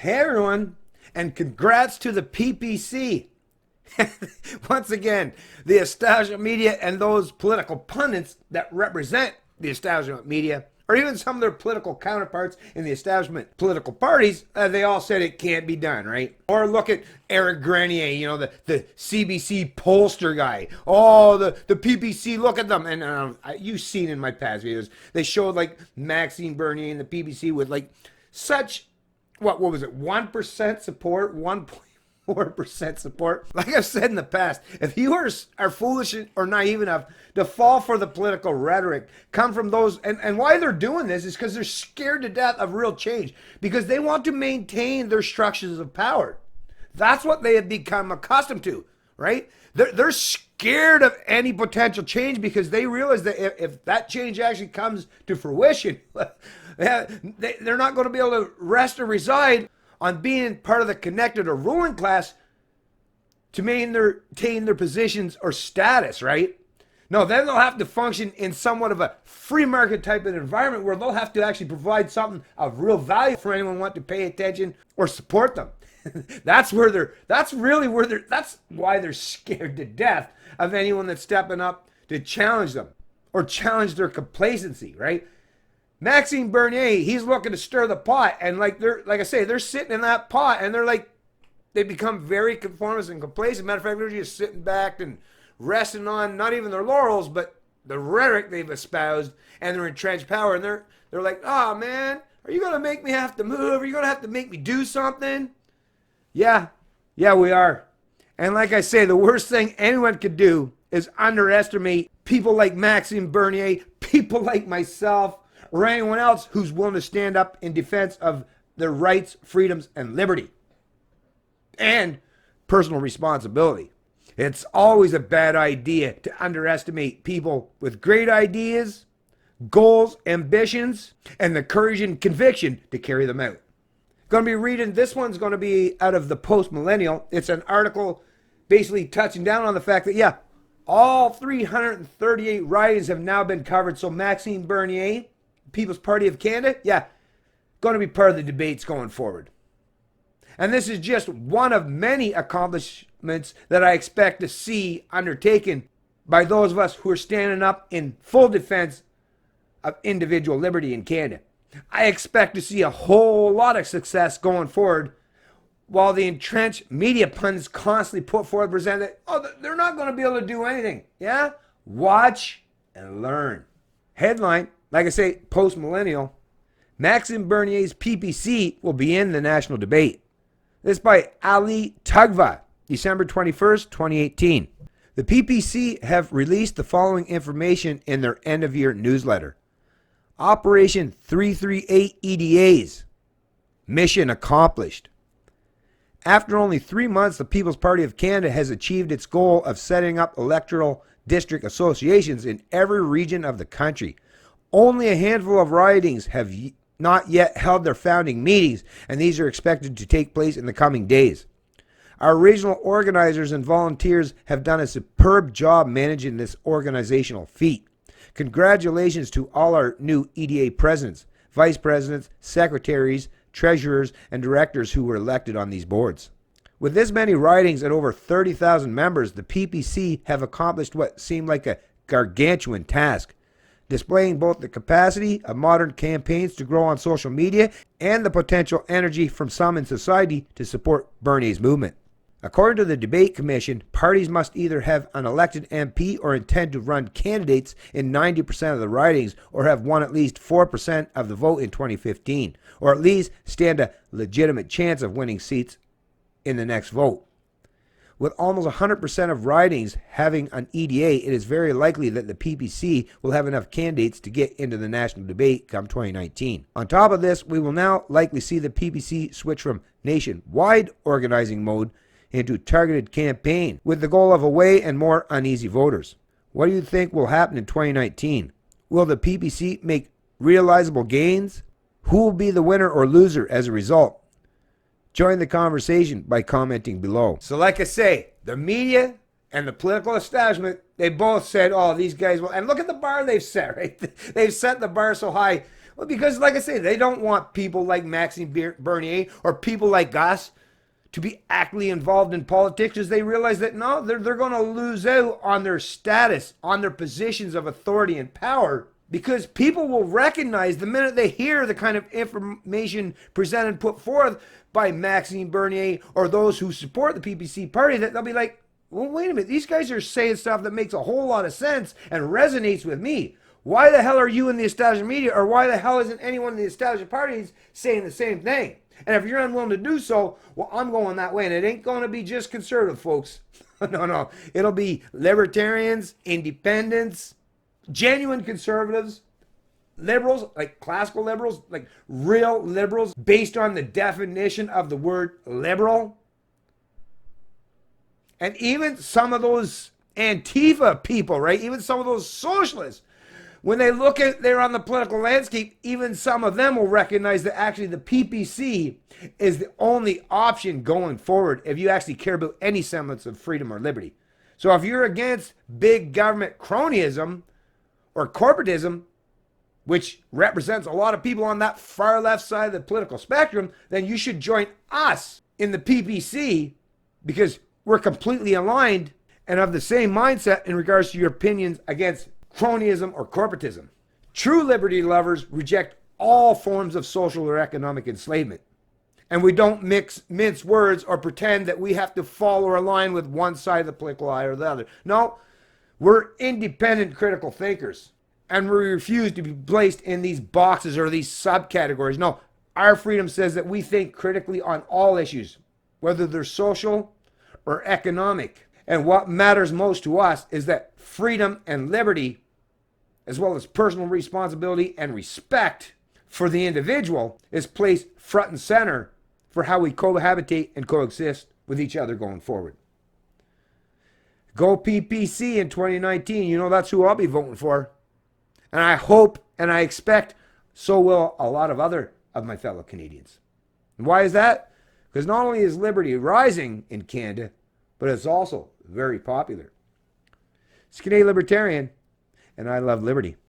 Hey everyone, and congrats to the PPC. Once again, the establishment media and those political pundits that represent the establishment media, or even some of their political counterparts in the establishment political parties, they all said it can't be done, right? Or look at Eric Grenier, the CBC pollster guy. Oh, the PPC, look at them. And you've seen in my past videos, they showed like Maxime Bernier and the PPC with like such what was it, 1% support, 1.4% support. Like I've said in the past, if you are foolish or naive enough to fall for the political rhetoric, come from those, and why they're doing this is because they're scared to death of real change, because they want to maintain their structures of power. That's what they have become accustomed to, right? They're scared of any potential change because they realize that if that change actually comes to fruition, they're not going to be able to rest or reside on being part of the connected or ruling class to maintain their positions or status, right? No, then they'll have to function in somewhat of a free market type of environment where they'll have to actually provide something of real value for anyone who wants to pay attention or support them. That's why they're scared to death of anyone that's stepping up to challenge them or challenge their complacency, right? Maxime Bernier, he's looking to stir the pot, and like I say, they're sitting in that pot, and they become very conformist and complacent. Matter of fact, they're just sitting back and resting on not even their laurels, but the rhetoric they've espoused and their entrenched power. And they're like, oh man, are you gonna make me have to move? Are you gonna have to make me do something? Yeah, we are. And like I say, the worst thing anyone could do is underestimate people like Maxime Bernier, people like myself, or anyone else who's willing to stand up in defense of their rights, freedoms, and liberty. And personal responsibility. It's always a bad idea to underestimate people with great ideas, goals, ambitions, and the courage and conviction to carry them out. Going to be reading, this one's going to be out of the Post Millennial. It's an article basically touching down on the fact that, all 338 ridings have now been covered. So Maxime Bernier, People's Party of Canada, going to be part of the debates going forward. And this is just one of many accomplishments that I expect to see undertaken by those of us who are standing up in full defense of individual liberty in Canada. I expect to see a whole lot of success going forward, while the entrenched media pundits constantly put forward, present that, they're not going to be able to do anything. Yeah? Watch and learn. Headline, like I say, post-millennial, Maxime Bernier's PPC will be in the national debate. This by Ali Tugva, December 21st, 2018. The PPC have released the following information in their end-of-year newsletter. Operation 338 EDAs. Mission accomplished. After only 3 months, the People's Party of Canada has achieved its goal of setting up electoral district associations in every region of the country. Only a handful of ridings have not yet held their founding meetings, and these are expected to take place in the coming days. Our regional organizers and volunteers have done a superb job managing this organizational feat. Congratulations to all our new EDA presidents, vice presidents, secretaries, treasurers, and directors who were elected on these boards. With this many ridings and over 30,000 members, the PPC have accomplished what seemed like a gargantuan task, displaying both the capacity of modern campaigns to grow on social media and the potential energy from some in society to support Bernier's movement. According to the Debate Commission, parties must either have an elected MP or intend to run candidates in 90% of the ridings, or have won at least 4% of the vote in 2015, or at least stand a legitimate chance of winning seats in the next vote. With almost 100% of ridings having an EDA, it is very likely that the PPC will have enough candidates to get into the national debate come 2019. On top of this, we will now likely see the PPC switch from nationwide organizing mode into targeted campaign with the goal of away and more uneasy voters. What do you think will happen in 2019? Will the PPC make realizable gains? Who will be the winner or loser as a result? Join the conversation by commenting below. So like I say, the media and the political establishment, they both said, these guys will, and look at the bar they've set, right? They've set the bar so high. Well, because, like I say, they don't want people like Maxime Bernier or people like us to be actively involved in politics, because they realize that no, they're going to lose out on their status, on their positions of authority and power, because people will recognize the minute they hear the kind of information presented and put forth by Maxime Bernier or those who support the PPC party, that they'll be like, well, wait a minute, these guys are saying stuff that makes a whole lot of sense and resonates with me. Why the hell are you in the establishment media, or why the hell isn't anyone in the establishment parties saying the same thing? And if you're unwilling to do so, well, I'm going that way. And it ain't going to be just conservative folks. No. It'll be libertarians, independents, genuine conservatives, liberals, like classical liberals, like real liberals, based on the definition of the word liberal. And even some of those Antifa people, right? Even some of those socialists. When they look at there on the political landscape, even some of them will recognize that actually the PPC is the only option going forward if you actually care about any semblance of freedom or liberty. So if you're against big government cronyism or corporatism, which represents a lot of people on that far left side of the political spectrum, then you should join us in the PPC, because we're completely aligned and of the same mindset in regards to your opinions against cronyism or corporatism. True liberty lovers reject all forms of social or economic enslavement. And we don't mince words or pretend that we have to fall or align with one side of the political aisle or the other. No, we're independent critical thinkers. And we refuse to be placed in these boxes or these subcategories. No, our freedom says that we think critically on all issues, whether they're social or economic. And what matters most to us is that freedom and liberty, as well as personal responsibility and respect for the individual, is placed front and center for how we cohabitate and coexist with each other going forward. Go PPC in 2019. You know, that's who I'll be voting for. And I hope and I expect so will a lot of other of my fellow Canadians. And why is that? Because not only is liberty rising in Canada, but it's also very popular. It's Canadian Libertarian, and I love liberty.